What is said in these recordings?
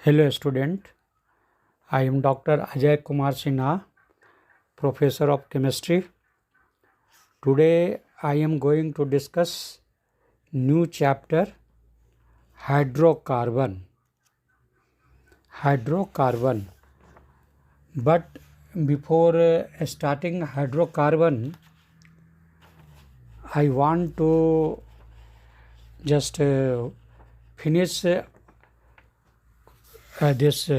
Hello student, I am Dr. Ajay Kumar Sinha, Professor of Chemistry. Today I am going to discuss new chapter Hydrocarbon. Hydrocarbon. But before starting hydrocarbon, I want to just finish this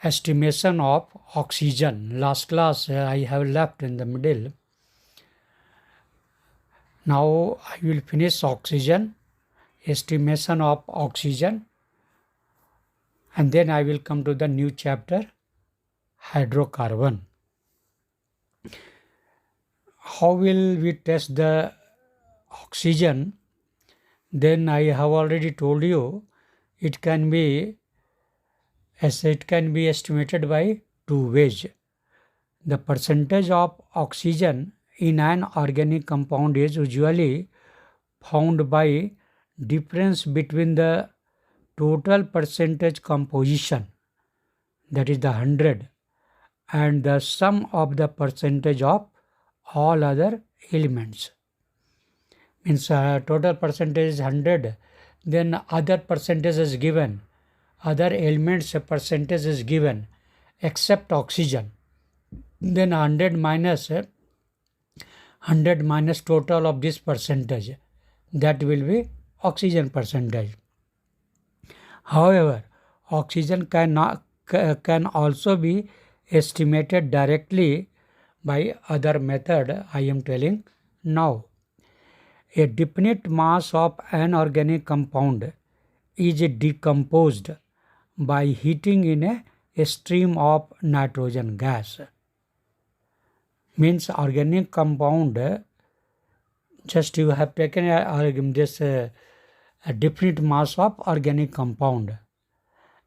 estimation of oxygen. Last class I have left in the middle. Now I will finish oxygen, estimation of oxygen, and then I will come to the new chapter hydrocarbon. How will we test the oxygen? Then I have already told you it can be estimated by two ways. The percentage of oxygen in an organic compound is usually found by difference between the total percentage composition, that is the 100, and the sum of the percentage of all other elements. Means total percentage is 100, then other percentage is given, other elements percentage is given except oxygen. Then 100 minus total of this percentage, that will be oxygen percentage. However, oxygen can also be estimated directly by other method I am telling now. A definite mass of an organic compound is decomposed by heating in a stream of nitrogen gas. Means organic compound, just you have taken a definite mass of organic compound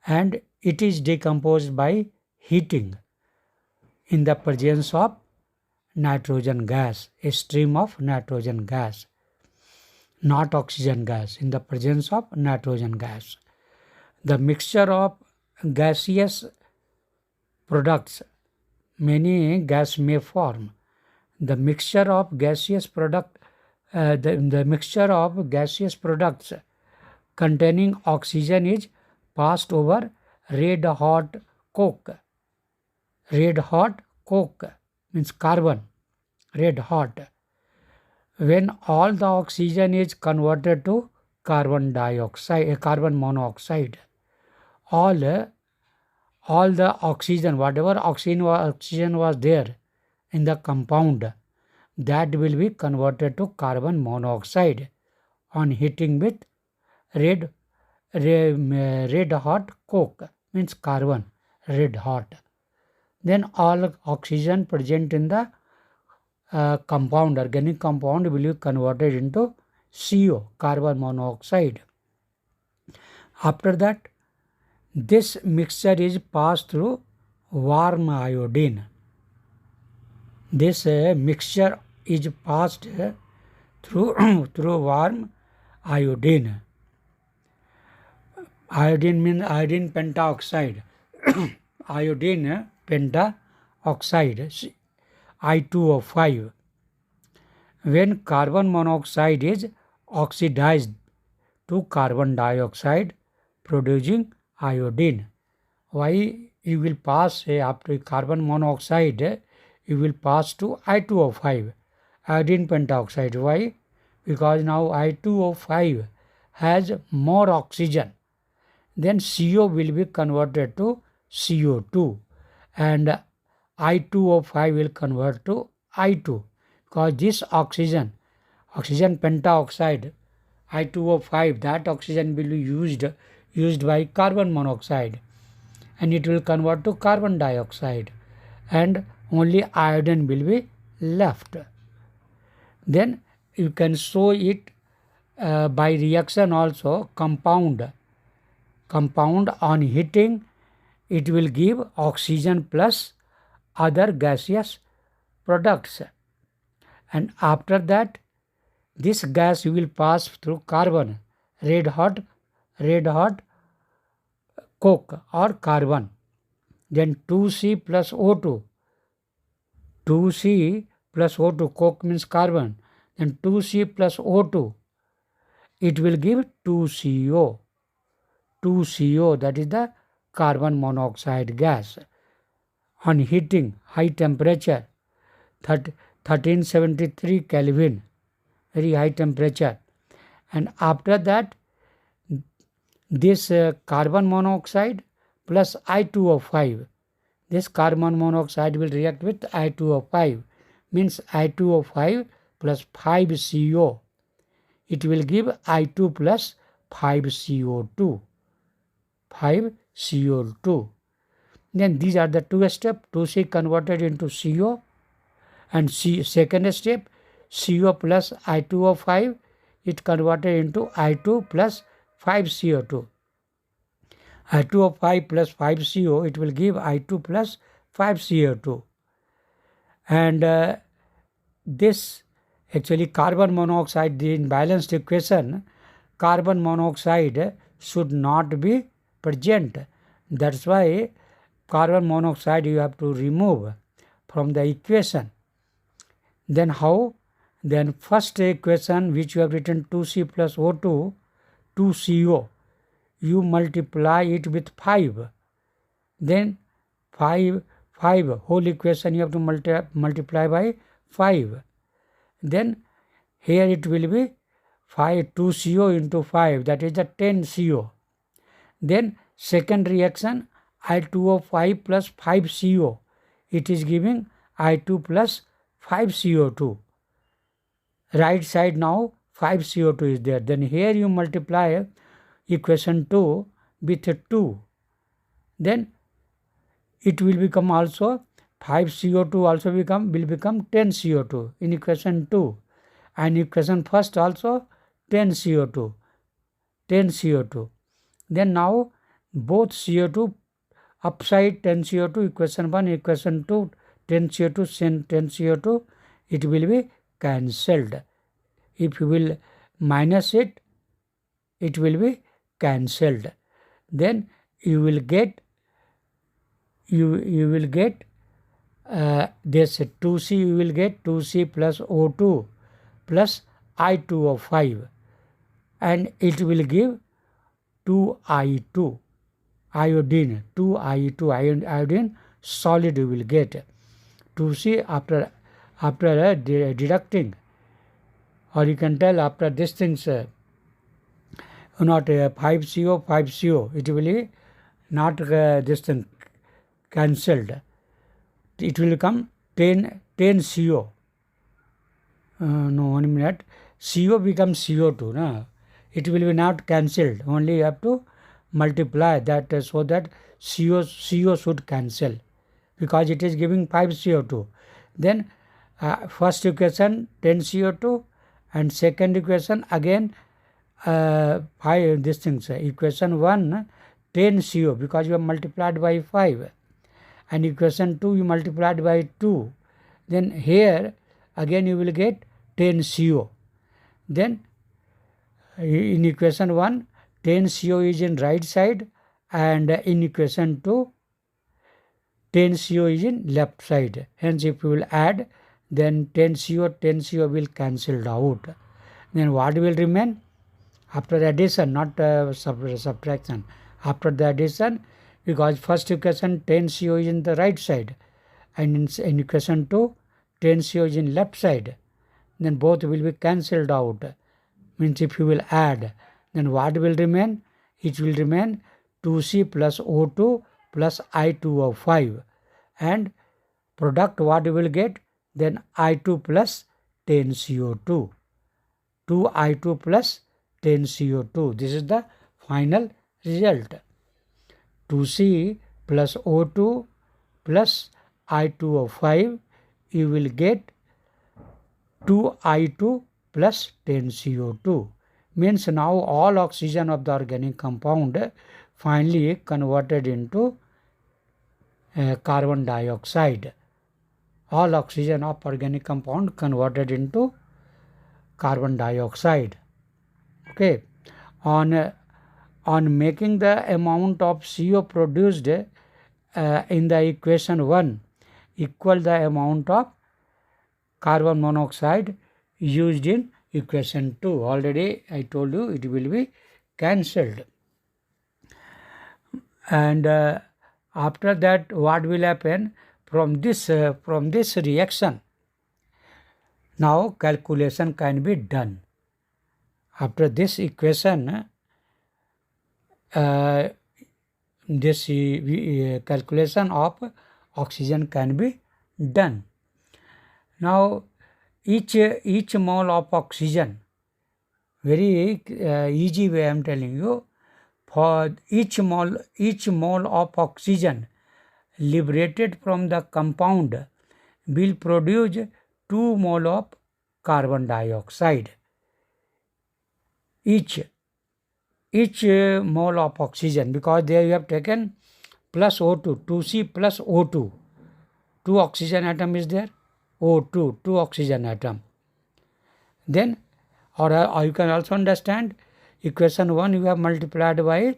and it is decomposed by heating in the presence of nitrogen gas, a stream of nitrogen gas, not oxygen gas, in the presence of nitrogen gas. The mixture of gaseous products, many gas may form. The mixture of gaseous products containing oxygen is passed over red hot coke. Red hot coke means carbon, red hot. When all the oxygen is converted to carbon monoxide, all the oxygen, whatever oxygen was there in the compound, that will be converted to carbon monoxide on heating with red hot coke, means carbon, red hot. Then all oxygen present in the compound, organic compound, will be converted into CO, carbon monoxide. After that, this mixture is passed through warm iodine. This mixture is passed through warm iodine. Iodine means iodine pentaoxide. Iodine pentaoxide, I2O5. When carbon monoxide is oxidized to carbon dioxide, producing iodine. Why you will pass after carbon monoxide, you will pass to I2O5, iodine pentoxide. Why? Because now I2O5 has more oxygen. Then CO will be converted to CO2 and I2O5 will convert to I2, because this oxygen pentaoxide, I2O5, that oxygen will be used by carbon monoxide and it will convert to carbon dioxide and only iodine will be left. Then you can show it by reaction also. Compound on heating, it will give oxygen plus other gaseous products, and after that this gas will pass through carbon, red hot coke or carbon. Then 2C plus O2. 2C plus O2, coke means carbon. Then 2C plus O2, it will give 2CO. 2CO, that is the carbon monoxide gas. On heating, high temperature, 1373 Kelvin, very high temperature. And after that, this carbon monoxide plus I2O5. This carbon monoxide will react with I2O5, means I2O5 plus 5CO. It will give I2 plus 5CO2. 5CO2. Then these are the two steps. 2C converted into CO. And second step, CO plus I2O5, it converted into I2 plus 5CO2. I2O5 plus 5CO, it will give I2 plus 5CO2. And this actually carbon monoxide, in balanced equation, carbon monoxide should not be present. That's why carbon monoxide you have to remove from the equation. Then how? Then first equation which you have written 2C plus O2, 2CO, you multiply it with 5. Then 5, whole equation you have to multiply by 5. Then here it will be 2CO into 5, that is the 10CO. Then second reaction, I2O5 plus 5CO, it is giving I2 plus 5CO2. Right side now 5CO2 is there. Then here you multiply equation 2 with 2. Then it will become also 5CO2 also will become 10CO2 in equation 2. And equation first also 10CO2. 10CO2. Then now both CO2 upside 10CO2, equation 1, equation 2, 10CO2, 10CO2, it will be cancelled. If you will minus it, it will be cancelled. Then you will get this 2C, you will get 2C plus O2 plus I2O5, and it will give 2I2 iodine, 2I2 iodine solid you will get. 2C after deducting, or you can tell after these things, not 5CO, it will be not this thing cancelled. It will become 10CO. No, 1 minute. CO becomes CO2. No? It will be not cancelled. Only you have to multiply that so that CO should cancel, because it is giving 5CO2. Then first equation 10CO2, and second equation again 5 these things. Equation 1 10CO, because you have multiplied by 5, and equation 2 you multiplied by 2. Then here again you will get 10CO. Then in equation 1 10CO is in right side, and in equation 2 10CO is in left side. Hence if you will add, then 10CO will cancel out. Then what will remain? After addition, not subtraction. After the addition, because first equation 10CO is in the right side, and in equation 2 10CO is in left side, then both will be cancelled out. Means if you will add, then what will remain? It will remain 2C plus O2 plus I2O5, and product what you will get? Then I2 plus 10CO2. 2I2 plus 10CO2. This is the final result. 2C plus O2 plus I2O5, you will get 2I2 plus 10CO2. Means now all oxygen of the organic compound finally converted into carbon dioxide. All oxygen of organic compound converted into carbon dioxide. Okay. On on making the amount of CO produced in the equation 1 equal the amount of carbon monoxide used in equation 2. Already I told you it will be cancelled. And after that, what will happen from this reaction? Now calculation can be done. After this equation, this calculation of oxygen can be done. Now each mole of oxygen, very easy way I am telling you, for each mole of oxygen liberated from the compound will produce 2 mole of carbon dioxide. Each mole of oxygen, because there you have taken plus O2, 2C plus O2. 2 oxygen atom is there, O2, 2 oxygen atom. Then, or you can also understand, equation 1 you have multiplied by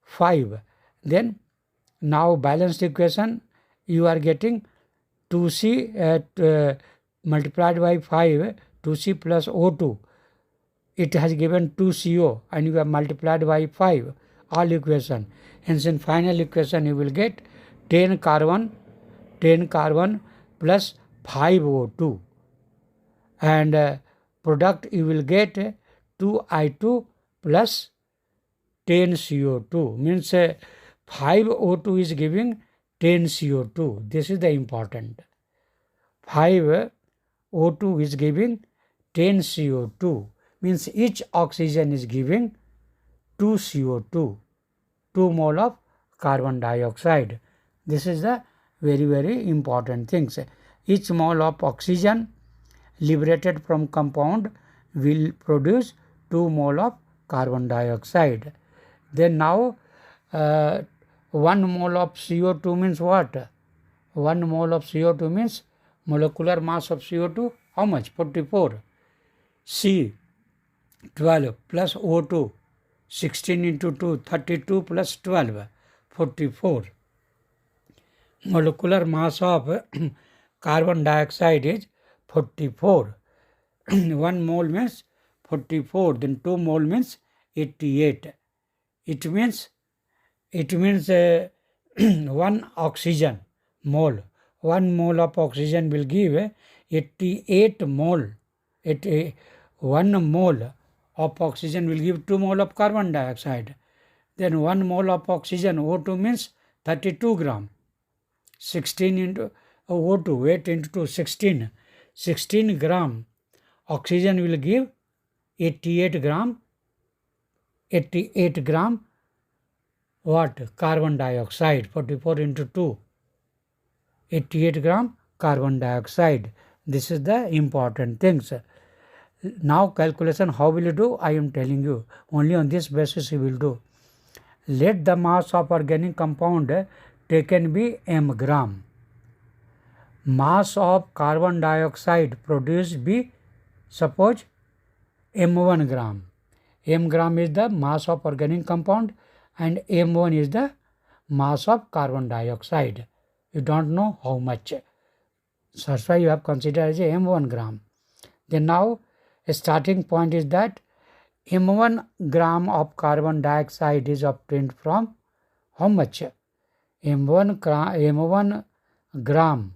5. Then, now balanced equation you are getting 2C multiplied by 5, 2C plus O2. It has given 2CO and you have multiplied by 5, all equation. Hence in final equation you will get 10 carbon plus 5 O2. And product you will get 2I2 plus 10 CO2. Means 5 O2 is giving 10 CO2. This is the important. 5 O2 is giving 10 CO2. Means each oxygen is giving 2 CO2, 2 mole of carbon dioxide. This is the very, very important things. Each mole of oxygen liberated from compound will produce 2 mole of carbon dioxide. Then now 1 mole of CO2 means what? 1 mole of CO2 means molecular mass of CO2, how much? 44. C, 12 plus O2, 16 into 2, 32 plus 12, 44. Molecular mass of carbon dioxide is 44. 1 mole means 44, then 2 mole means 88. It means 1 oxygen mole. 1 mole of oxygen will give 88 mole. 1 mole of oxygen will give 2 mole of carbon dioxide. Then 1 mole of oxygen, O2 means 32 gram. 16 into O2, 8 into 2, 16. 16 gram oxygen will give 88 gram what? Carbon dioxide. 44 into 2, 88 gram carbon dioxide. This is the important things. Now calculation how will you do? I am telling you. Only on this basis you will do. Let the mass of organic compound taken be m gram. Mass of carbon dioxide produced be, suppose, m1 gram. M gram is the mass of organic compound and m1 is the mass of carbon dioxide. You don't know how much. So that's why you have considered as a m1 gram. Then now a starting point is that m1 gram of carbon dioxide is obtained from how much? m1 gram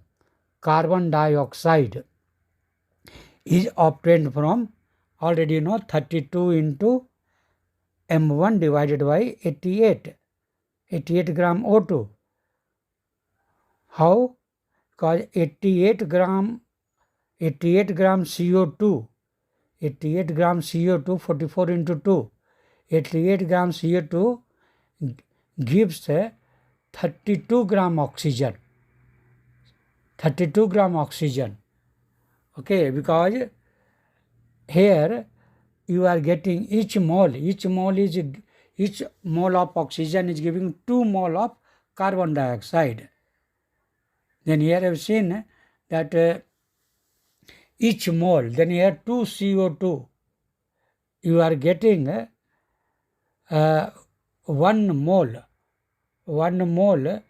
carbon dioxide is obtained from, already you know, 32 into m1 divided by 88. 88 gram O2. How? Because 88 gram CO2. 88 gram CO2, 44 into 2. 88 gram CO2 gives 32 gram oxygen. 32 gram oxygen. Okay, because here you are getting each mole of oxygen is giving 2 mole of carbon dioxide. Then here I have seen that each mole, then here 2 CO2, you are getting 1 mole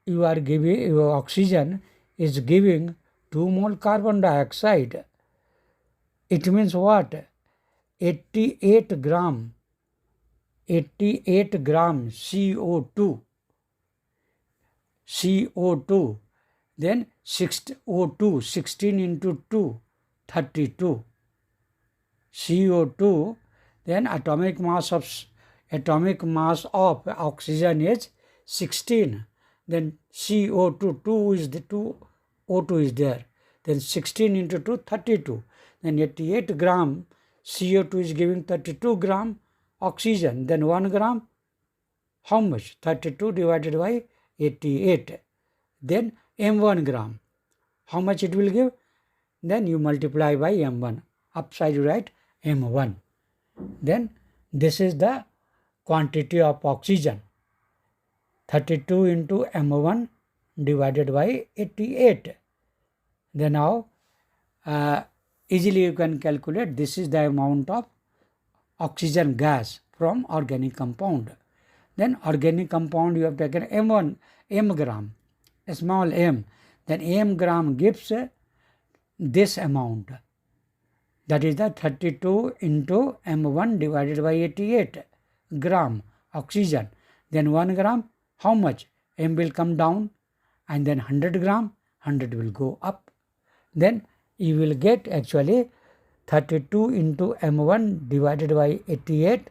you are giving, your oxygen is giving 2 mole carbon dioxide. It means what? 88 gram CO2. Then O2, 16 into 2, 32. CO2, then atomic mass of oxygen is 16. Then CO2, 2 is the 2, O2 is there. Then 16 into 2, 32. Then 88 gram CO2 is giving 32 gram oxygen. Then 1 gram, how much? 32 divided by 88. Then M1 gram, how much it will give? Then you multiply by M1. Upside you write M1. Then this is the quantity of oxygen. 32 into M1 divided by 88. Then now easily you can calculate this is the amount of oxygen gas from organic compound. Then organic compound you have taken M1, M gram, a small m. Then m gram gives this amount. That is the 32 into M1 divided by 88 gram oxygen. Then 1 gram, how much? M will come down, and then 100 gram, 100 will go up. Then you will get actually 32 into M1 divided by 88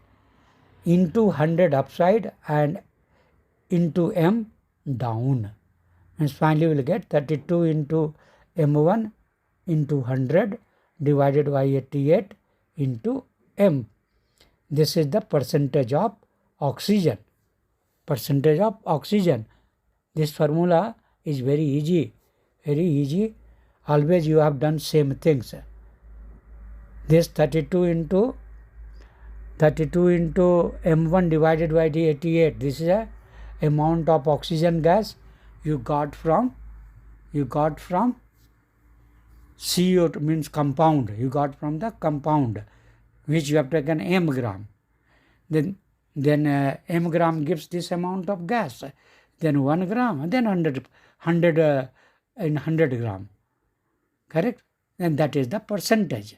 into 100 upside and into M down. And finally we will get 32 into M1 into 100 divided by 88 into M. This is the percentage of oxygen. Percentage of oxygen. This formula is very easy. Always you have done same things. This 32 into M1 divided by the 88. This is a amount of oxygen gas you got from CO2, means compound. You got from the compound, which you have taken M gram. Then M gram gives this amount of gas. Then 1 gram, then 100 gram. Correct? And that is the percentage.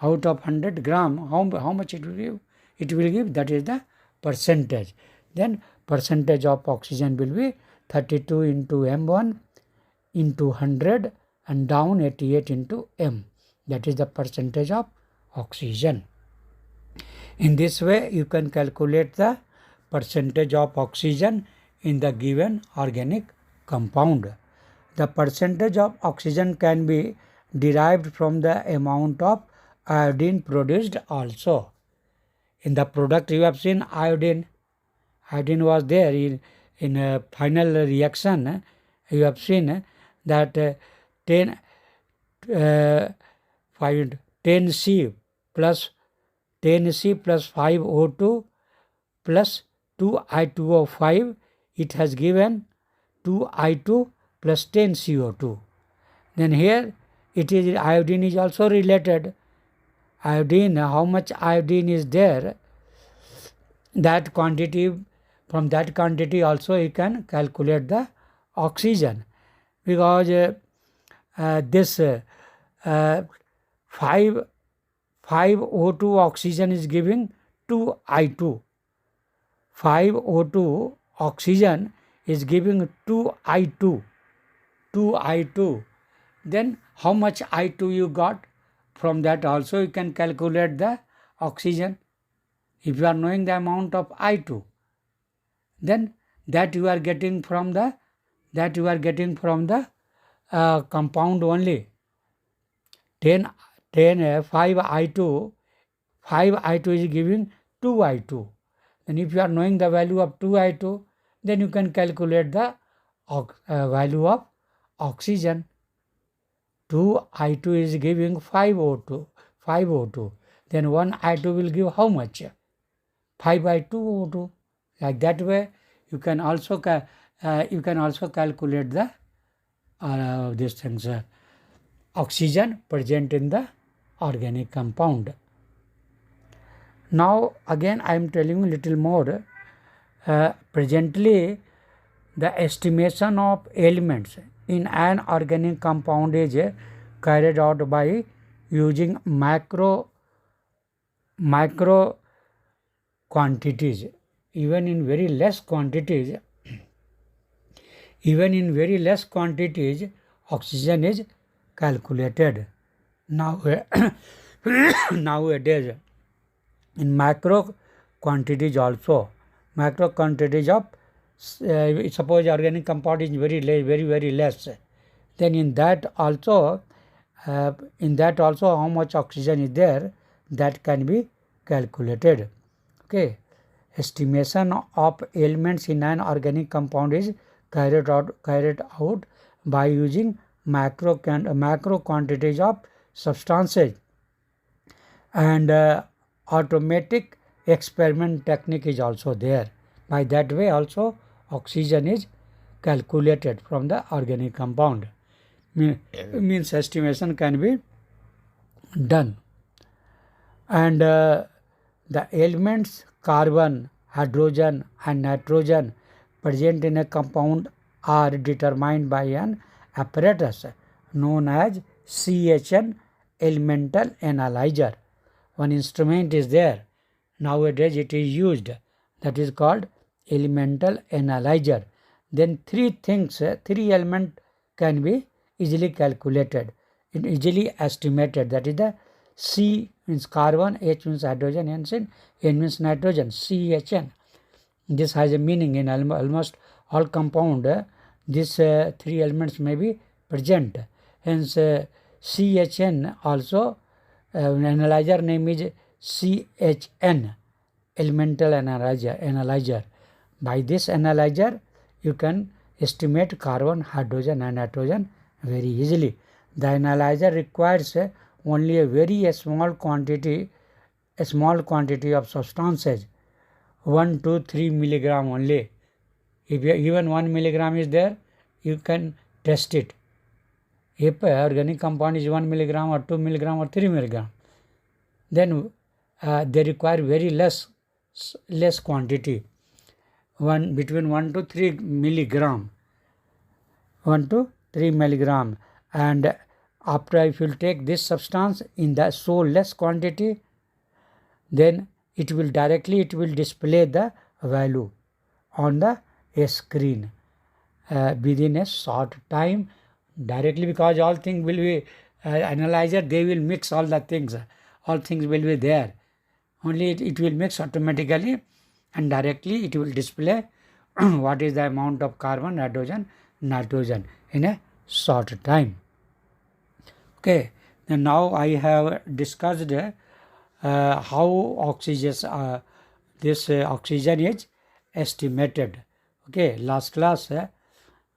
Out of 100 gram, how much it will give? It will give, that is the percentage. Then percentage of oxygen will be 32 into M1 into 100 and down 88 into M. That is the percentage of oxygen. In this way, you can calculate the percentage of oxygen in the given organic compound. The percentage of oxygen can be derived from the amount of iodine produced also. In the product you have seen iodine was there in a final reaction. You have seen that 10C plus 5O2 plus 2I2O5, it has given 2I2 plus 10CO2. Then here it is iodine is also related. Iodine, how much iodine is there, that quantity, from that quantity also you can calculate the oxygen, because this 5O2 oxygen is giving 2I2. 5O2 oxygen is giving 2I2. Then how much I2 you got? From that also you can calculate the oxygen. If you are knowing the amount of I2, then that you are getting from the compound only. 5I2 is giving 2I2. Then if you are knowing the value of 2I2, then you can calculate the value of oxygen. 2I2 is giving 5O2. Then 1I2 will give how much? 5I2O2. Like that way, you can also calculate the these things, oxygen present in the organic compound. Now again I am telling you little more Presently, the estimation of elements in an organic compound is carried out by using micro quantities. Even in very less quantities, oxygen is calculated. Now, nowadays, in macro quantities also, macro quantities of suppose organic compound is very less, then in that also how much oxygen is there, that can be calculated. Okay, estimation of elements in an organic compound is carried out by using macro quantities of substances, and automatic experiment technique is also there. By that way also oxygen is calculated from the organic compound. Means estimation can be done. And the elements carbon, hydrogen and nitrogen present in a compound are determined by an apparatus known as CHN elemental analyzer. One instrument is there. Nowadays it is used, that is called elemental analyzer. Then three elements can be easily calculated and easily estimated. That is the C means carbon, H means hydrogen, N means nitrogen, CHN. This has a meaning in almost all compound. These three elements may be present. Hence CHN also, analyzer name is CHN, elemental analyzer. By this analyzer you can estimate carbon, hydrogen and nitrogen very easily. The analyzer requires only a very small quantity of substances, 1 to 3 milligram only. If even 1 milligram is there, you can test it. If organic compound is 1 milligram or 2 milligram or 3 milligram, then they require very less quantity, between 1 to 3 milligram, 1 to 3 milligram. And after if you take this substance in the so less quantity, then it will display the value on the screen within a short time directly, because all things will be analyzer, they will mix all the things, all things will be there. Only it will mix automatically and directly it will display what is the amount of carbon, hydrogen, nitrogen in a short time. Okay, and now I have discussed how oxygen is estimated. Okay, last class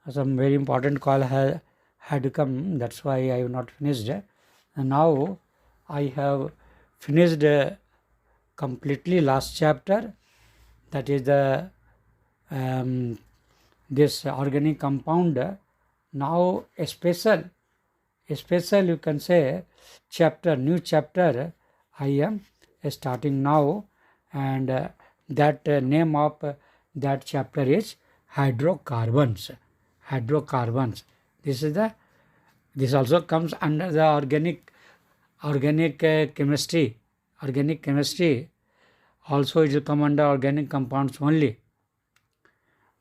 some very important call had come, that's why I have not finished. And now I have finished completely last chapter, that is the this organic compound. Now a special you can say new chapter I am starting now, and that name of that chapter is hydrocarbons. This also comes under the organic chemistry. Also it will come under organic compounds only.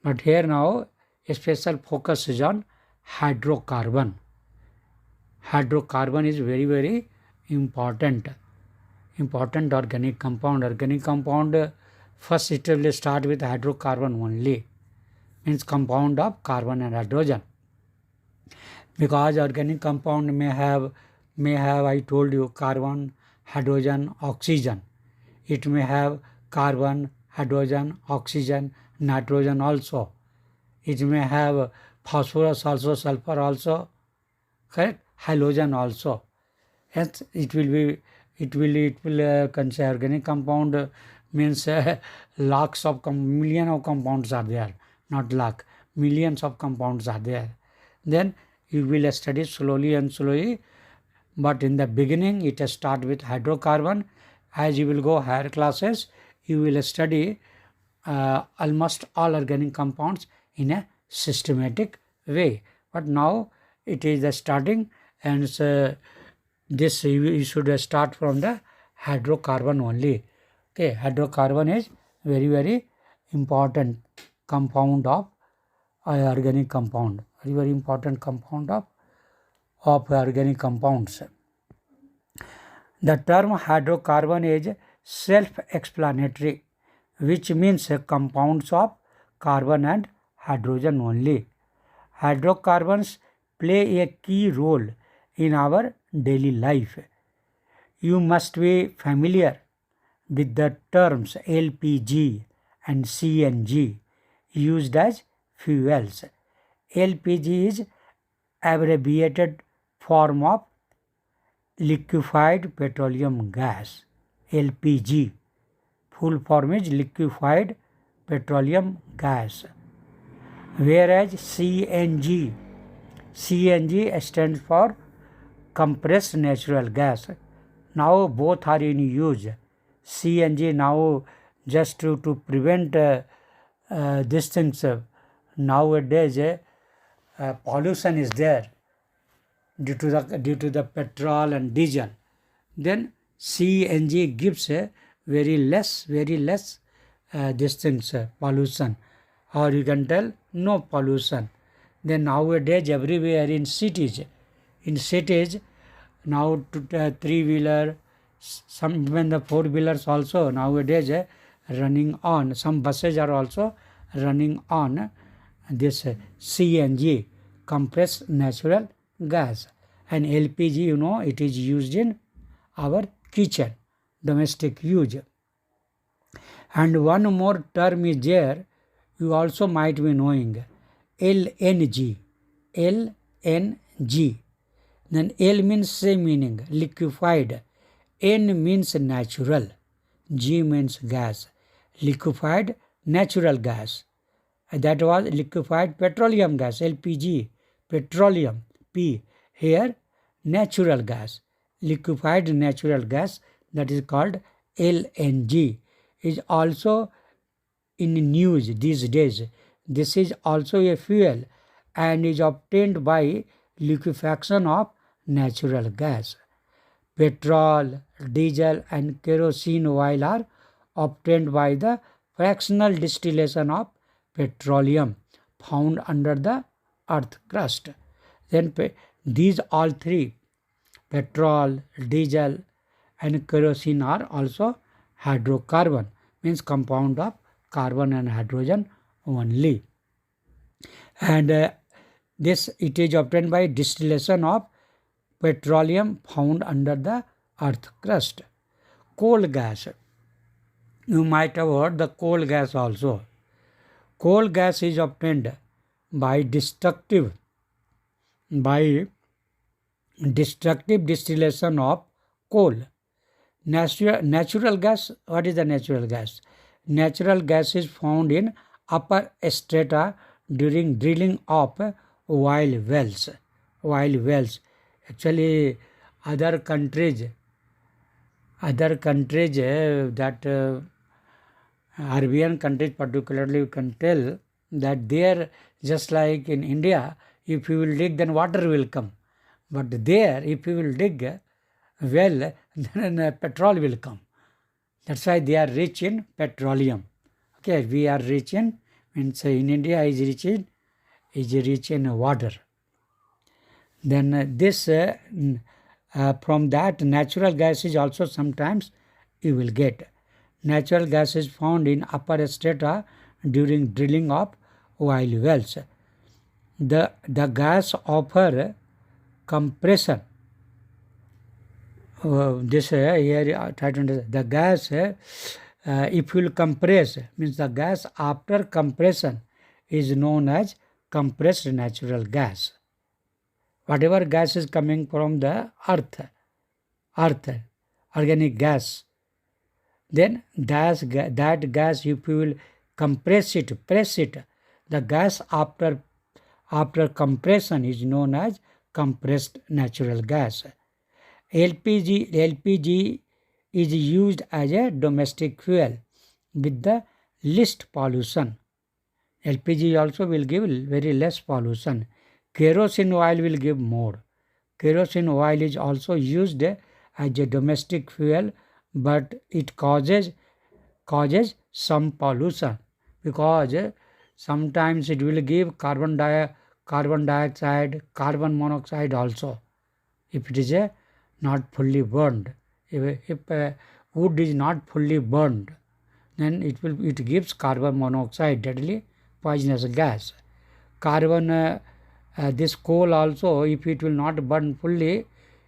But here now a special focus is on hydrocarbon. Hydrocarbon is very important organic compound. First it will start with hydrocarbon only, means compound of carbon and hydrogen, because organic compound may have I told you carbon, hydrogen, oxygen. It may have carbon, hydrogen, oxygen, nitrogen also. It may have phosphorus also, sulfur also, correct, halogen also. Hence it will consider organic compound means lakhs of million of compounds are there, not lakh, millions of compounds are there. Then you will study slowly, but in the beginning it start with hydrocarbon. As you will go higher classes, you will study almost all organic compounds in a systematic way. But now it is the starting, and so this you should start from the hydrocarbon only. Okay, hydrocarbon is very important compound of organic compound, very important compound of organic compounds. The term hydrocarbon is self-explanatory, which means compounds of carbon and hydrogen only. Hydrocarbons play a key role in our daily life. You must be familiar with the terms LPG and CNG used as fuels. LPG is abbreviated form of liquefied petroleum gas. LPG full form is liquefied petroleum gas, whereas CNG stands for compressed natural gas. Now both are in use. CNG now just to prevent these things. Nowadays pollution is there due to the petrol and diesel. Then CNG gives very less these things pollution, or you can tell no pollution. Then nowadays everywhere in cities now three-wheeler, some even the four-wheelers also nowadays running on. Some buses are also running on this CNG, compressed natural gas. And LPG, it is used in our kitchen, domestic use. And one more term is there, you also might be knowing, LNG. Then L means same meaning, liquefied. N means natural. G means gas. Liquefied natural gas. That was liquefied petroleum gas, LPG. Petroleum, P. Here, natural gas. Liquefied natural gas, that is called LNG. Is also in news these days. This is also a fuel and is obtained by liquefaction of natural gas. Petrol, diesel and kerosene oil are obtained by the fractional distillation of petroleum found under the earth crust. Then these all three, petrol, diesel and kerosene, are also hydrocarbon, means compound of carbon and hydrogen only. And it is obtained by distillation of petroleum found under the earth crust. Coal gas, you might have heard the coal gas also. Coal gas is obtained by destructive distillation of coal. Natural gas, what is the natural gas? Natural gas is found in upper strata during drilling of oil wells. Actually, other countries that Arabian countries particularly, you can tell that there, just like in India, if you will dig, then water will come. But there, if you will dig well, then petrol will come. That's why they are rich in petroleum. Okay, we are rich in, means in India is rich in water. Then this from that natural gas is also sometimes you will get. Natural gas is found in upper strata during drilling of oil wells. The gas offer compression. This here try to understand. The gas, if you will compress, means the gas after compression is known as compressed natural gas. Whatever gas is coming from the earth, organic gas, then that gas, if you will compress it, press it, the gas after compression is known as compressed natural gas. LPG is used as a domestic fuel with the least pollution. LPG also will give very less pollution. Kerosene oil will give more. Kerosene oil is also used as a domestic fuel, but it causes some pollution, because sometimes it will give carbon dioxide, carbon monoxide also, if it is not fully burned. If wood is not fully burned, then it gives carbon monoxide, deadly poisonous gas. This coal also, if it will not burn fully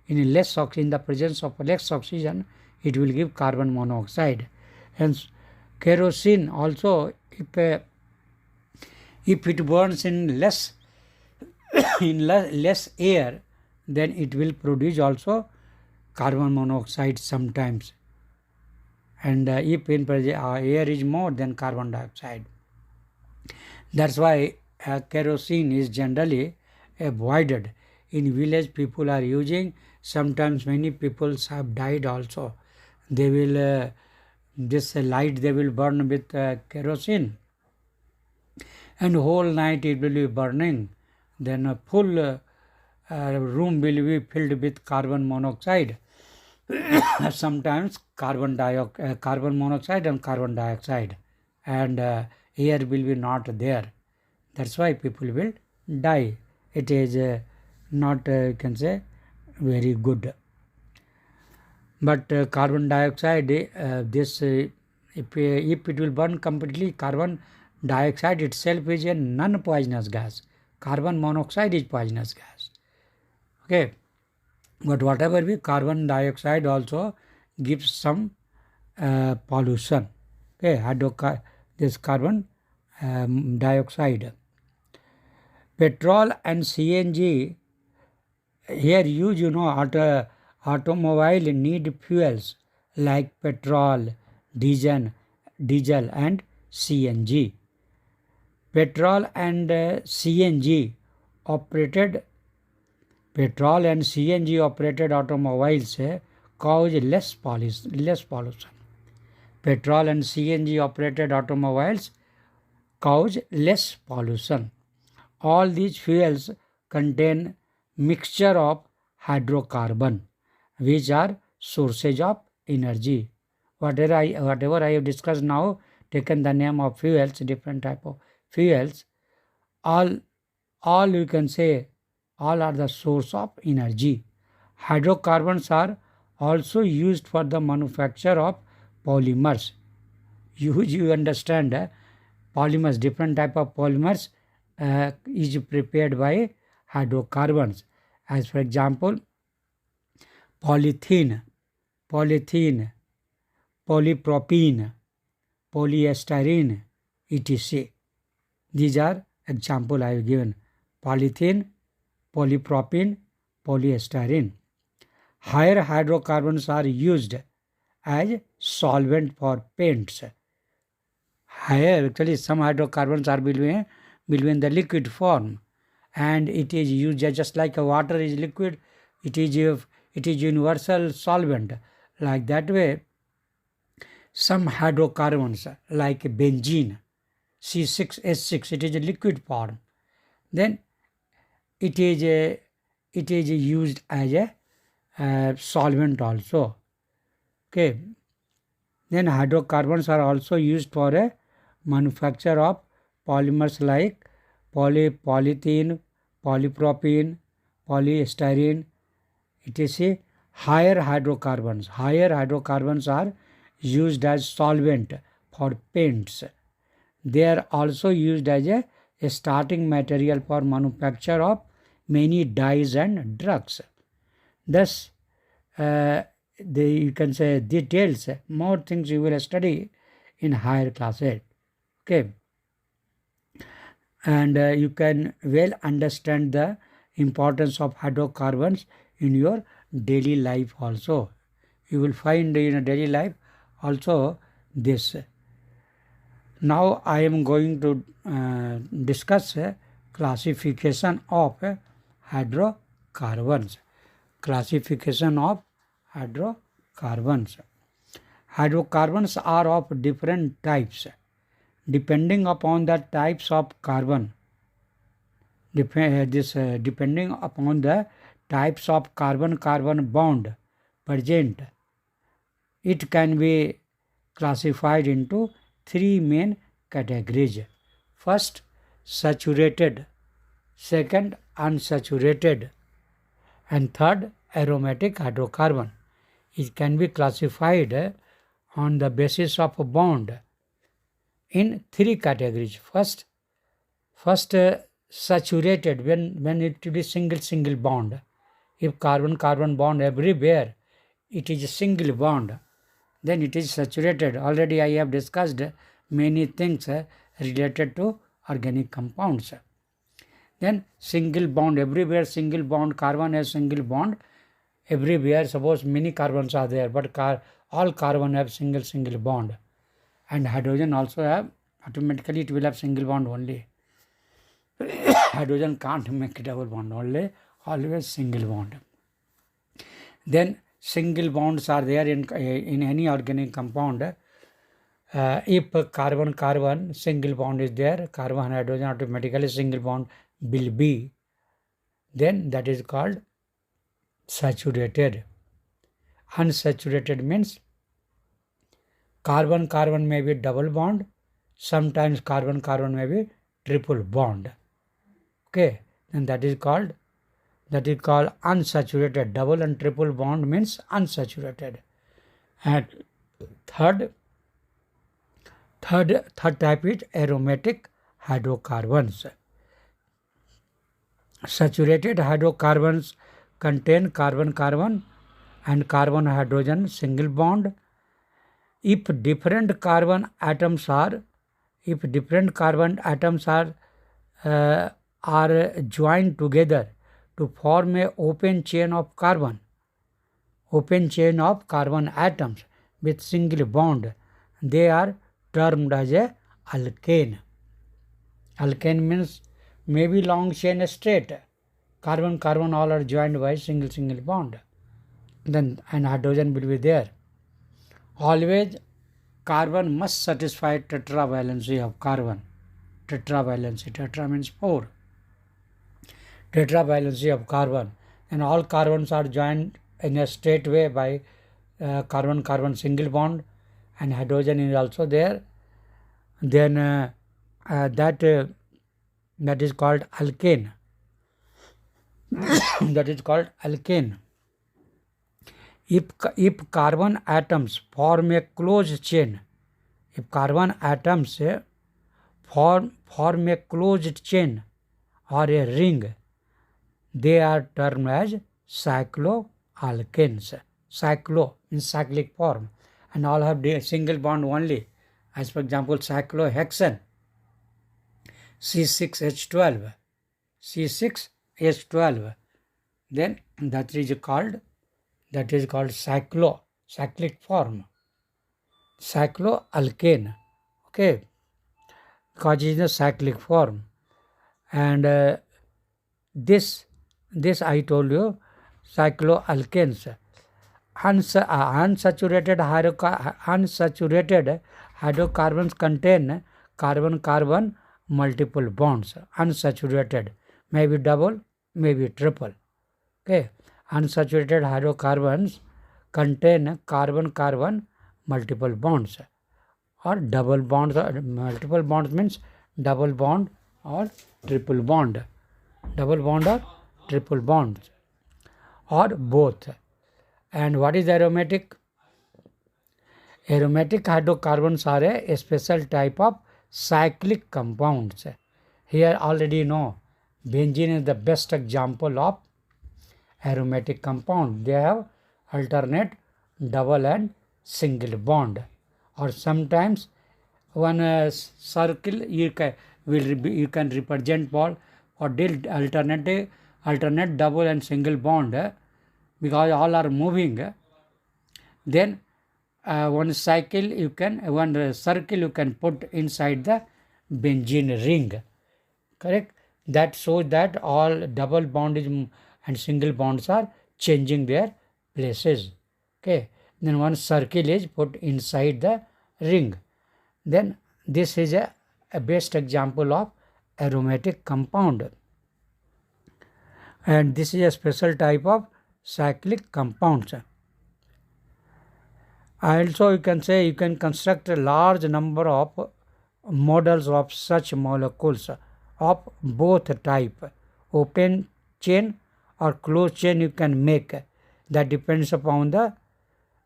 in the presence of less oxygen, it will give carbon monoxide. Hence, kerosene also, if it burns in less air, then it will produce also carbon monoxide sometimes. And if in air is more than carbon dioxide. That's why kerosene is generally avoided. In village, people are using. Sometimes many people have died also. They will this light they will burn with kerosene, and whole night it will be burning. Then a full room will be filled with carbon monoxide. Sometimes carbon monoxide and carbon dioxide, and air will be not there. That's why people will die. It is not, you can say, very good. But carbon dioxide, if it will burn completely, carbon dioxide itself is a non-poisonous gas. Carbon monoxide is poisonous gas. Okay. But whatever be, carbon dioxide also gives some pollution. Okay, this carbon dioxide. Petrol and CNG, here automobile need fuels like petrol, diesel and CNG. Petrol and CNG operated automobiles cause less pollution. Petrol and CNG operated automobiles cause less pollution. All these fuels contain mixture of hydrocarbon, which are sources of energy. Whatever I have discussed now, taken the name of fuels, different type of fuels, all you can say, all are the source of energy. Hydrocarbons are also used for the manufacture of polymers. You understand, polymers, different type of polymers is prepared by hydrocarbons. As for example, polythene, polypropylene, polyestyrene, etc. These are example I have given. Polythene, polypropylene, polyestyrene. Higher hydrocarbons are used as solvent for paints. Actually, some hydrocarbons are between the liquid form, and it is used just like water is liquid. It is universal solvent. Like that way, some hydrocarbons like benzene, C6H6, it is a liquid form. Then it is used as a solvent also. Okay. Then hydrocarbons are also used for a manufacture of polymers like polythene, polypropylene, polystyrene, etc. Higher hydrocarbons are used as solvent for paints. They are also used as a starting material for manufacture of many dyes and drugs. Thus, you can say details, more things you will study in higher classes. Okay. And you can well understand the importance of hydrocarbons in your daily life also. You will find in a daily life also this. Now I am going to discuss classification of hydrocarbons. Classification of hydrocarbons. Hydrocarbons are of different types. depending upon the types of carbon, depending upon the types of carbon-carbon bond present, it can be classified into three main categories. First, saturated, second, unsaturated, and third, aromatic hydrocarbon. It can be classified on the basis of a bond in three categories. First, saturated, when it will be single bond. If carbon-carbon bond everywhere, it is a single bond, then it is saturated. Already I have discussed many things related to organic compounds. Then single bond everywhere, single bond, carbon has single bond everywhere. Suppose many carbons are there, but all carbon have single bond, and hydrogen also have, automatically it will have single bond only. Hydrogen can't make double bond, only always single bond. Then single bonds are there in any organic compound. If carbon-carbon single bond is there, carbon hydrogen automatically single bond will be, then that is called saturated. Unsaturated means carbon-carbon may be double bond, sometimes carbon-carbon may be triple bond. Okay, and that is called unsaturated. Double and triple bond means unsaturated. And third type is aromatic hydrocarbons. Saturated hydrocarbons contain carbon-carbon and carbon-hydrogen single bond. If different carbon atoms are joined together to form a open chain of carbon atoms with single bond, they are termed as a alkane. Alkane means maybe long chain straight. Carbon all are joined by single bond. Then and hydrogen will be there. Always carbon must satisfy tetravalency of carbon. Tetravalency. Tetra means 4. Tetravalency of carbon. And all carbons are joined in a straight way by carbon single bond, and hydrogen is also there. Then that is called alkane. That is called alkane. If carbon atoms form a closed chain, form a closed chain or a ring, they are termed as cycloalkanes. Cyclo means cyclic form, and all have single bond only. As for example, cyclohexane, C6H12, then that is called cyclic form, cycloalkane. Okay, because it is a cyclic form. And this I told you, cycloalkanes. Unsaturated hydrocarbons contain carbon multiple bonds. Unsaturated, maybe double, maybe triple. Okay, unsaturated hydrocarbons contain carbon multiple bonds, or double bonds. Multiple bonds means double bond or triple bond. Double bond or triple bonds, or both. And what is aromatic? Aromatic hydrocarbons are a special type of cyclic compounds. Here already you know, benzene is the best example of aromatic compound. They have alternate double and single bond, or sometimes one circle you can represent for alternate double and single bond, because all are moving. Then one circle you can put inside the benzene ring. Correct? That shows that all double bond and single bonds are changing their places. Okay. Then one circle is put inside the ring. Then this is a a best example of aromatic compound. And this is a special type of cyclic compounds. Also, you can say you can construct a large number of models of such molecules of both type. Open chain or closed chain you can make. That depends upon the,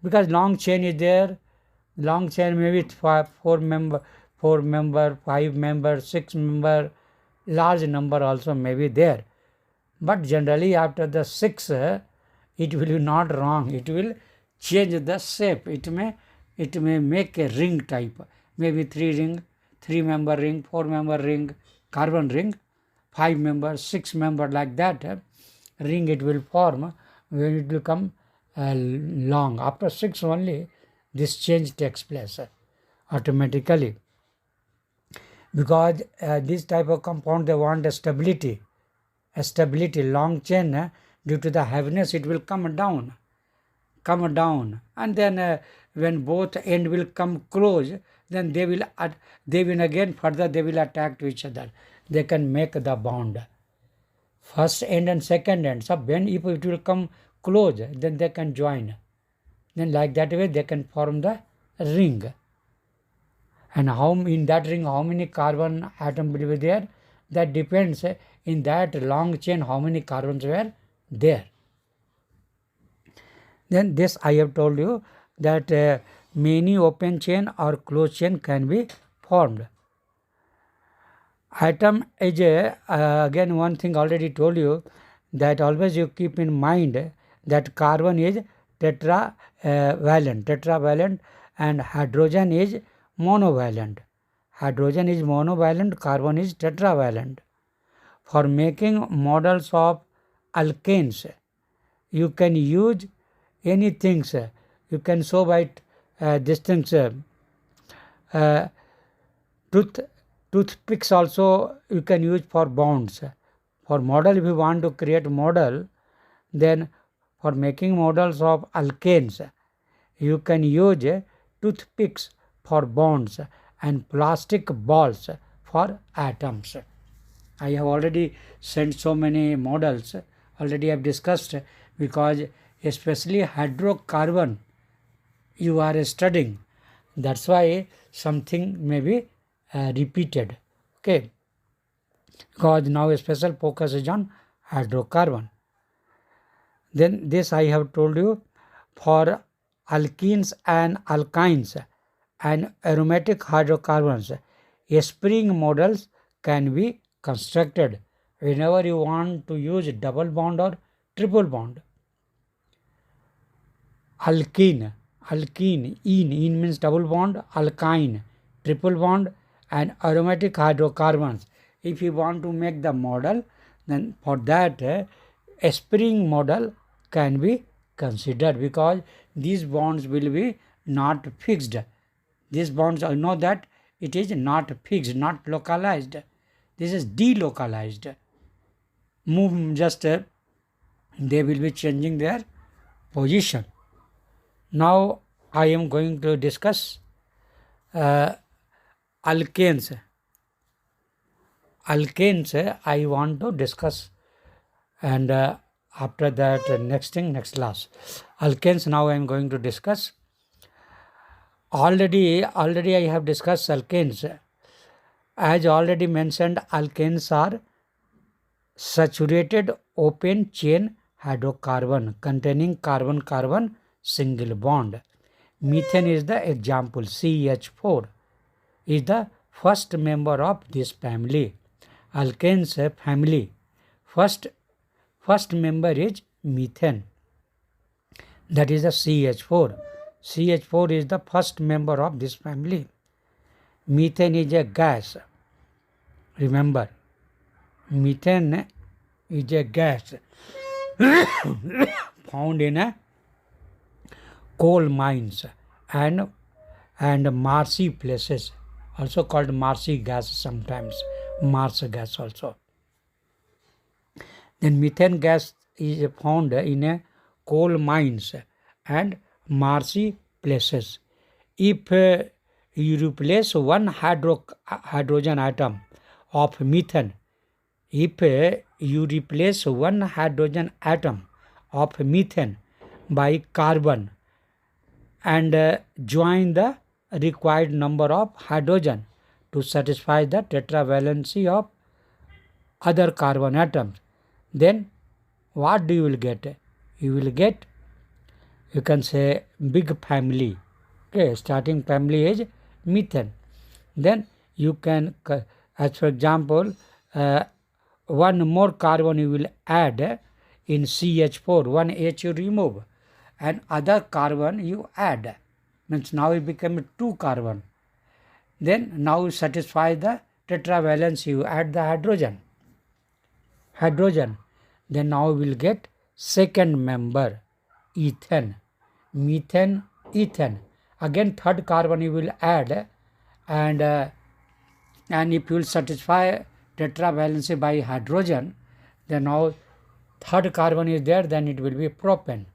because long chain is there. Long chain maybe 4 member, 5 member, 6 member, large number also may be there. But generally after the 6, it will be not wrong. It will change the shape. It may make a ring type. Maybe 3 ring, 3 member ring, 4 member ring, carbon ring, 5 member, 6 member, like that ring it will form when it will become long. After 6 only this change takes place automatically, because this type of compound they want a stability. Long chain, due to the heaviness it will come down, and then when both end will come close, then they will again further they will attack to each other. They can make the bond, first end and second end. So when if it will come close, then they can join. Then like that way they can form the ring. And how in that ring how many carbon atom will be there? That depends in that long chain how many carbons were there. Then this I have told you that many open chain or closed chain can be formed. Atom is again one thing already told you, that always you keep in mind that carbon is tetravalent and hydrogen is monovalent. Hydrogen is monovalent, carbon is tetravalent. For making models of alkanes, you can use anything. You can show by these things. Toothpicks also you can use for bonds. For model, if you want to create model, then for making models of alkanes, you can use toothpicks for bonds and plastic balls for atoms. I have already sent so many models, already I have discussed, because especially hydrocarbon you are studying. That's why something may be repeated. Okay. Because now a special focus is on hydrocarbon. Then this I have told you, for alkenes and alkynes and aromatic hydrocarbons, spring models can be constructed whenever you want to use double bond or triple bond. Alkene, ene means double bond, alkyne, triple bond, and aromatic hydrocarbons. If you want to make the model, then for that a spring model can be considered, because these bonds will be not fixed. These bonds, I know that it is not fixed, not localized. This is delocalized. Move just they will be changing their position. Now I am going to discuss alkanes. Alkanes I want to discuss, and after that next class. Alkanes now I am going to discuss. Already I have discussed alkanes. As already mentioned, alkanes are saturated open chain hydrocarbon containing carbon-carbon single bond. Methane is the example. CH4 is the first member of this family. Alkanes family. First member is methane. That is the CH4. CH4 is the first member of this family. Methane is a gas. Remember, methane is a gas found in coal mines and marshy places, also called marshy gas sometimes, Mars gas also. Then methane gas is found in coal mines and marshy places. If you replace one hydrogen atom of methane, if you replace one hydrogen atom of methane by carbon and join the required number of hydrogen to satisfy the tetravalency of other carbon atoms, then what do you will get? You will get, you can say, big family. Okay, starting family is methane. Then you can, as for example, one more carbon you will add in CH4, one H you remove, and other carbon you add. Means now it become 2 carbon. Then now you satisfy the tetravalence, you add the hydrogen. Then now we will get second member, ethane, methane, ethane. Again third carbon you will add, and if you will satisfy tetravalency by hydrogen, then now third carbon is there, then it will be propane.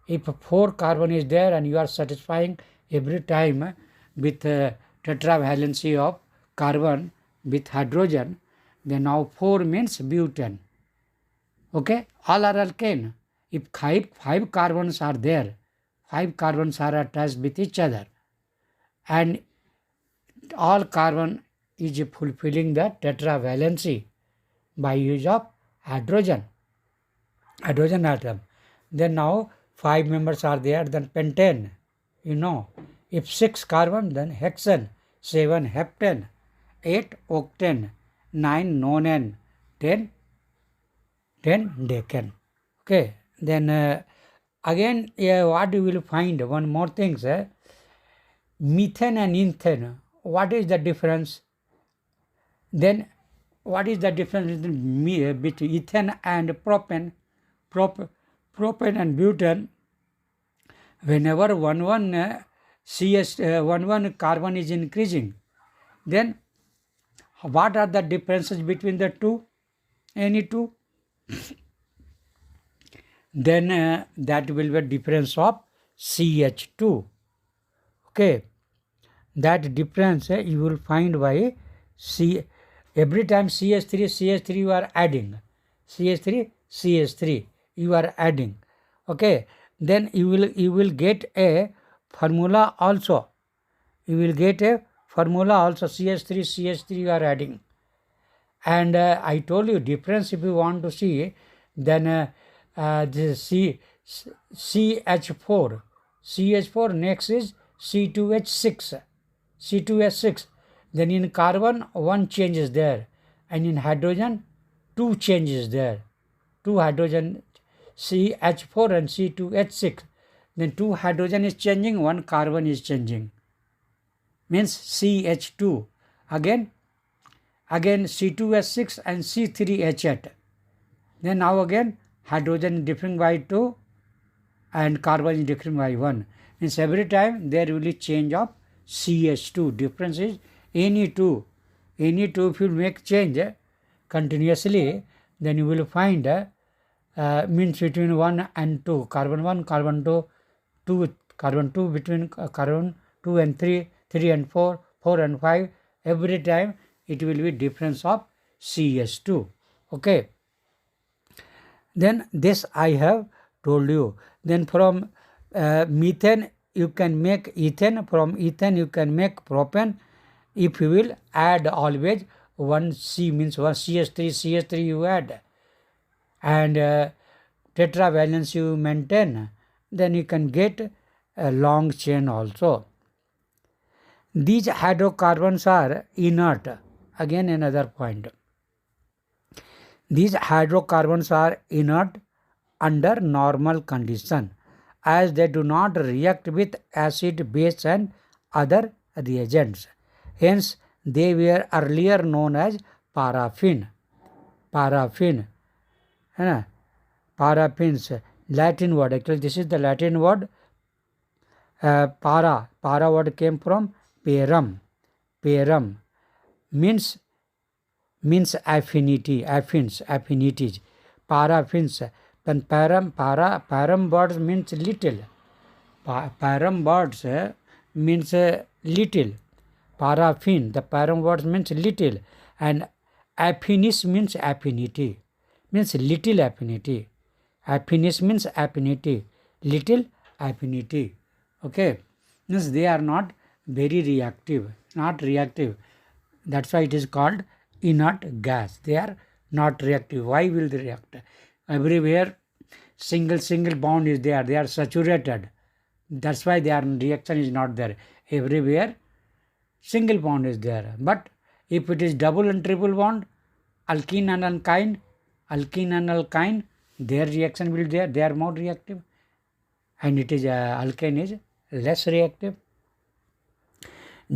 If 4 carbon is there and you are satisfying every time with tetravalency of carbon with hydrogen, then now 4 means butane. Okay, all are alkane. If 5 carbons are there, 5 carbons are attached with each other, and all carbon is fulfilling the tetravalency by use of hydrogen atom. Then now 5 members are there, then pentane, you know. If 6 carbon, then hexane, 7 heptane, 8 octane, 9 nonane, 10 decane. Okay, then again what you will find, one more thing, methane and ethane, what is the difference? Then what is the difference between ethane and propane? Propane and butane, whenever one carbon is increasing, then what are the differences between the two? Any two? Then that will be a difference of CH2. Okay, that difference you will find by every time CH3 you are adding, CH3 you are adding. Okay, then you will get a formula also. You will get a formula also, CH3 you are adding. And I told you difference if you want to see, then the CH4 next is C2H6. Then in carbon 1 change is there, and in hydrogen 2 changes there. 2 hydrogen, CH4 and C2H6. Then 2 hydrogen is changing, 1 carbon is changing. Means CH2. Again C2H6 and C3H8. Then now again hydrogen is differing by 2 and carbon is differing by 1. Means every time there will be change of CH2. Difference is any two if you make change continuously, then you will find means between 1 and 2, carbon 1, carbon 2, carbon 2, between carbon 2 and 3 and 4 and 5, every time it will be difference of CH2. Okay, then this I have told you. Then from methane you can make ethane, from ethane you can make propane. If you will add always one C, means one CH3 you add, and tetravalence you maintain, then you can get a long chain also. These hydrocarbons are inert. Again another point. These hydrocarbons are inert under normal condition, as they do not react with acid, base and other reagents. Hence, they were earlier known as paraffin. Paraffins, Latin word. Actually, this is the Latin word. Para word came from parum. Parum means affinity, affinities. Paraffins. Then parum words means little. Parum words means little. Paraffin, the param word means little, and affinis means affinity, means little affinity. Affinis means affinity, little affinity. Okay, means they are not very reactive, not reactive. That's why it is called inert gas. They are not reactive. Why will they react? Everywhere single bond is there. They are saturated. That's why their reaction is not there. Everywhere single bond is there. But if it is double and triple bond, alkene and alkyne, their reaction will be there. They are more reactive. And it is alkane is less reactive.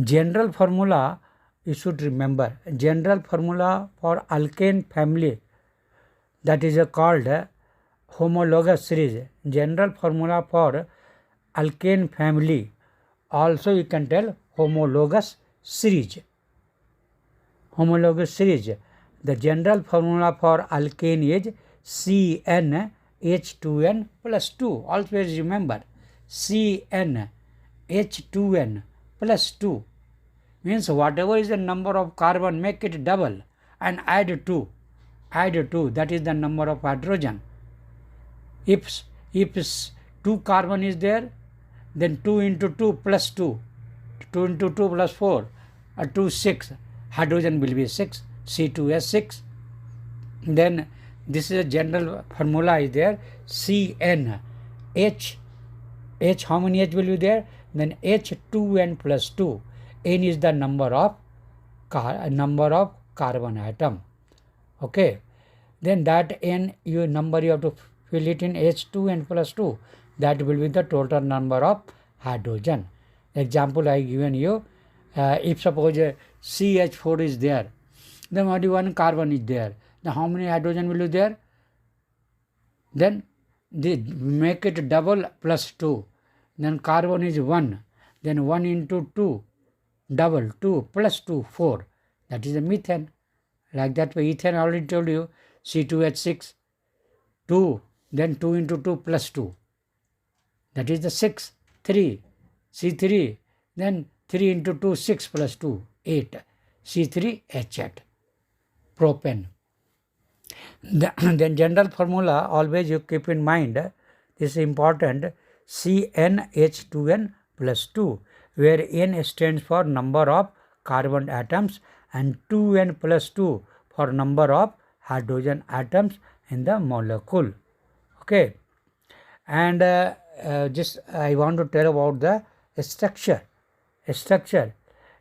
General formula, you should remember, general formula for alkane family, that is called homologous series. General formula for alkane family, also you can tell homologous series. Homologous series. The general formula for alkane is CnH2n plus 2. Always remember, CnH2n plus 2 means whatever is the number of carbon, make it double and add 2. Add 2, that is the number of hydrogen. If 2 carbon is there, then 2 into 2 plus 2. 2 into 2 plus 4, 2, 6. Hydrogen will be 6, C2H6. Then this is a general formula is there, Cn, H, how many H will be there? Then H2n plus 2. N is the number of carbon atom. Okay. Then that N number you have to fill it in H2n plus 2. That will be the total number of hydrogen. Example I given you. If suppose CH4 is there, then only one carbon is there. Then how many hydrogen will be there? Then they make it double plus 2. Then carbon is 1. Then 1 into 2, double 2 plus 2, 4. That is the methane. Like that way, ethane I already told you, C2H6, 2. Then 2 into 2 plus 2. That is the 6, 3, C3. Then 3 into 2, 6 plus 2, 8, C3H8, propane. Then general formula, always you keep in mind, this is important, CnH2n plus 2, where N stands for number of carbon atoms and 2n plus 2 for number of hydrogen atoms in the molecule. Okay. And just I want to tell about the structure.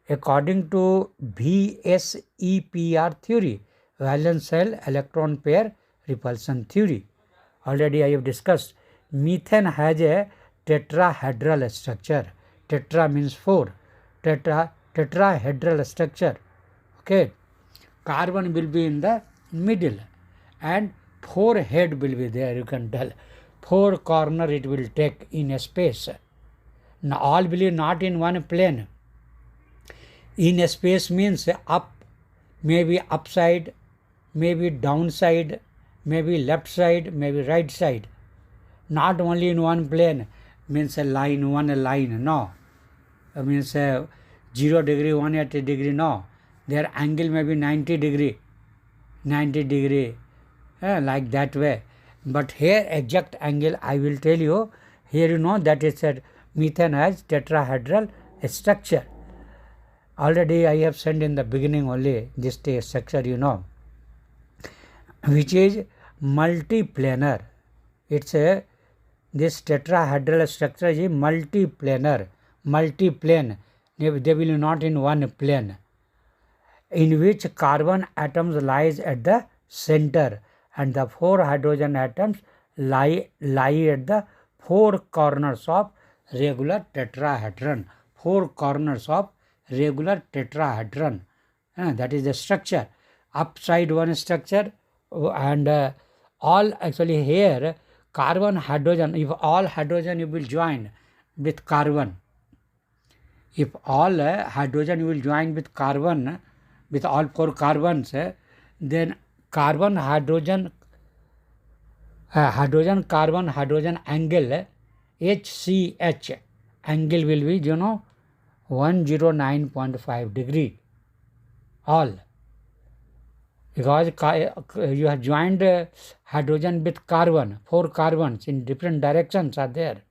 According to VSEPR theory, valence shell electron pair repulsion theory, already I have discussed, methane has a tetrahedral structure. Tetra means 4. Tetrahedral structure. Okay. Carbon will be in the middle and 4 head will be there, you can tell. 4 corner it will take in a space. Now all will be not in one plane. In a space means up, maybe upside, maybe downside, maybe left side, maybe right side. Not only in one plane, means a line, one line, no. Means 0 degree, 180 degree, no. Their angle may be 90 degree, like that way. But here exact angle I will tell you. Here you know that is said methane has tetrahedral structure. Already I have said in the beginning only this structure you know, which is multiplanar. It's this tetrahedral structure is multiplanar, multiplane. They will not in one plane, in which carbon atoms lies at the center and the 4 hydrogen atoms lie at the 4 corners of regular tetrahedron. 4 corners of regular tetrahedron. That is the structure. Upside one structure and all actually here carbon hydrogen. If all hydrogen you will join with carbon, if all hydrogen you will join with carbon, with all 4 carbons, then carbon hydrogen carbon hydrogen angle HCH angle will be, you know, 109.5 degree. All. Because you have joined hydrogen with carbon, 4 carbons in different directions are there.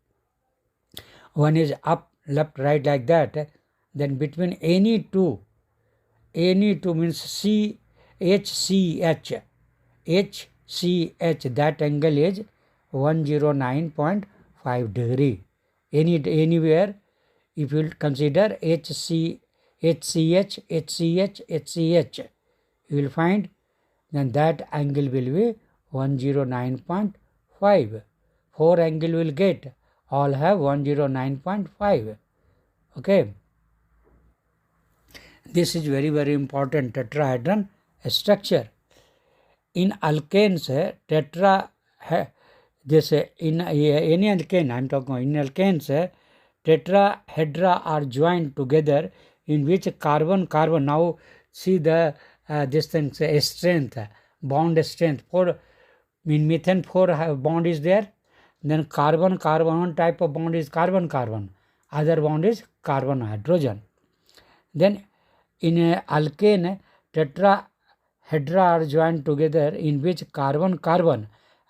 One is up, left, right like that. Then between any two means HCH, that angle is 109.5 degree. Anywhere, if you consider HCH, you will find then that angle will be 109.5. 4 angle will get, all have 109.5. Okay. This is very, very important tetrahedron structure. In alkanes, in any alkane, I am talking in alkanes, tetrahedra are joined together in which carbon. Now see the this thing strength, bond strength. In methane 4 bond is there. Then carbon one type of bond is carbon. Other bond is carbon hydrogen. Then in a alkane, tetrahedra are joined together in which carbon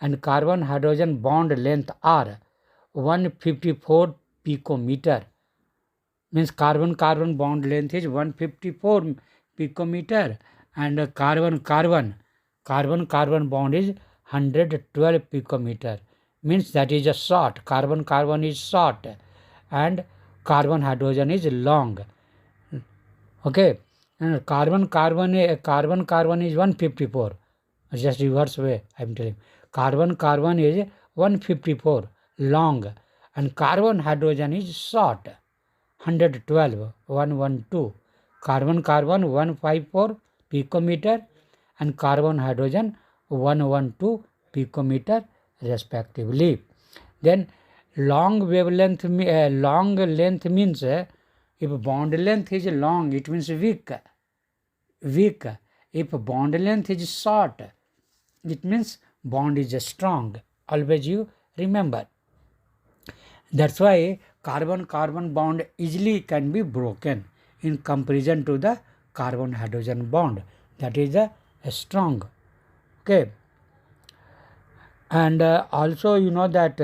and carbon hydrogen bond length are 154 picometer. Means carbon bond length is 154 picometer and carbon bond is 112 picometer. Means that is a short. Carbon is short and carbon hydrogen is long. Okay, and carbon is 154. Just reverse way I am telling. Carbon is 154 long and carbon hydrogen is short, 112, 112. Carbon 154 picometer and carbon hydrogen 112 picometer respectively. Then long length means if bond length is long, it means weak. If bond length is short, it means bond is strong. Always you remember. That's why carbon bond easily can be broken in comparison to the carbon hydrogen bond. That is strong. Okay. And also you know that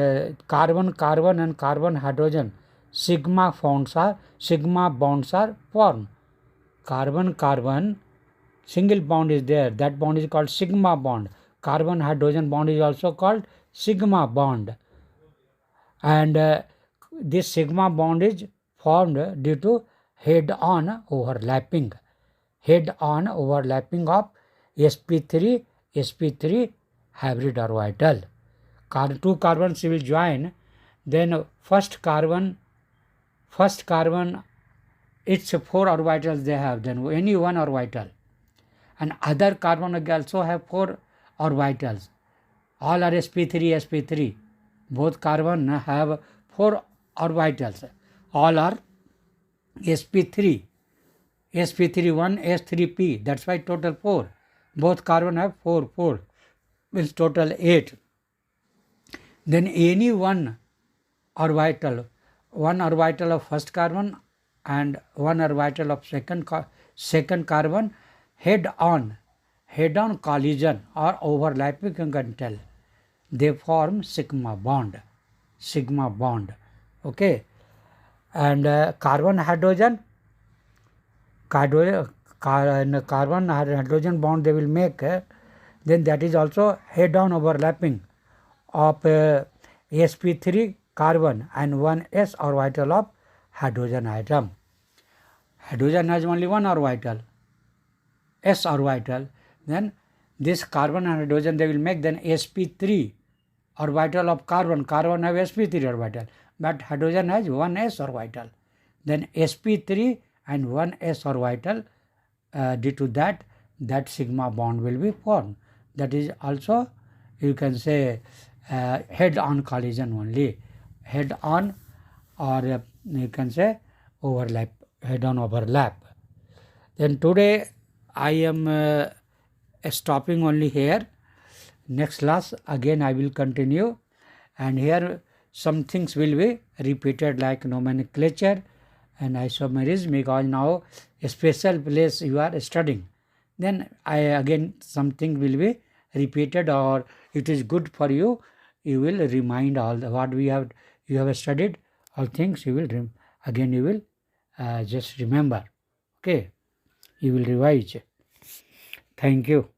carbon and carbon hydrogen sigma bonds are formed. Carbon single bond is there. That bond is called sigma bond. Carbon hydrogen bond is also called sigma bond. And this sigma bond is formed due to head-on overlapping of sp3 hybrid orbital. Two carbons will join, then first carbon it's 4 orbitals they have, then any one orbital, and other carbon also have 4 orbitals. All are sp3. Both carbon have 4 orbitals. All are sp3 1 s3p. That's why total 4. Both carbon have 4 means total 8. Then any one orbital of first carbon and one orbital of second carbon head-on collision or overlapping, you can tell. They form sigma bond. Okay. And carbon hydrogen bond they will make. Then that is also head-on overlapping of sp3 carbon and one s orbital of hydrogen atom. Hydrogen has only one orbital, s orbital. Then this carbon and hydrogen they will make then sp3 orbital of carbon. Carbon have sp3 orbital, but hydrogen has one s orbital. Then sp3 and one s orbital, due to that sigma bond will be formed. That is also, you can say, head-on collision only. Head-on, or you can say overlap, head-on overlap. Then today I am stopping only here. Next class again I will continue, and here some things will be repeated like nomenclature, and isomerism, because now a special place you are studying. Then again something will be repeated, or it is good for you. You will remind all what you have studied, all things you will again you will just remember. Okay, you will revise. Thank you.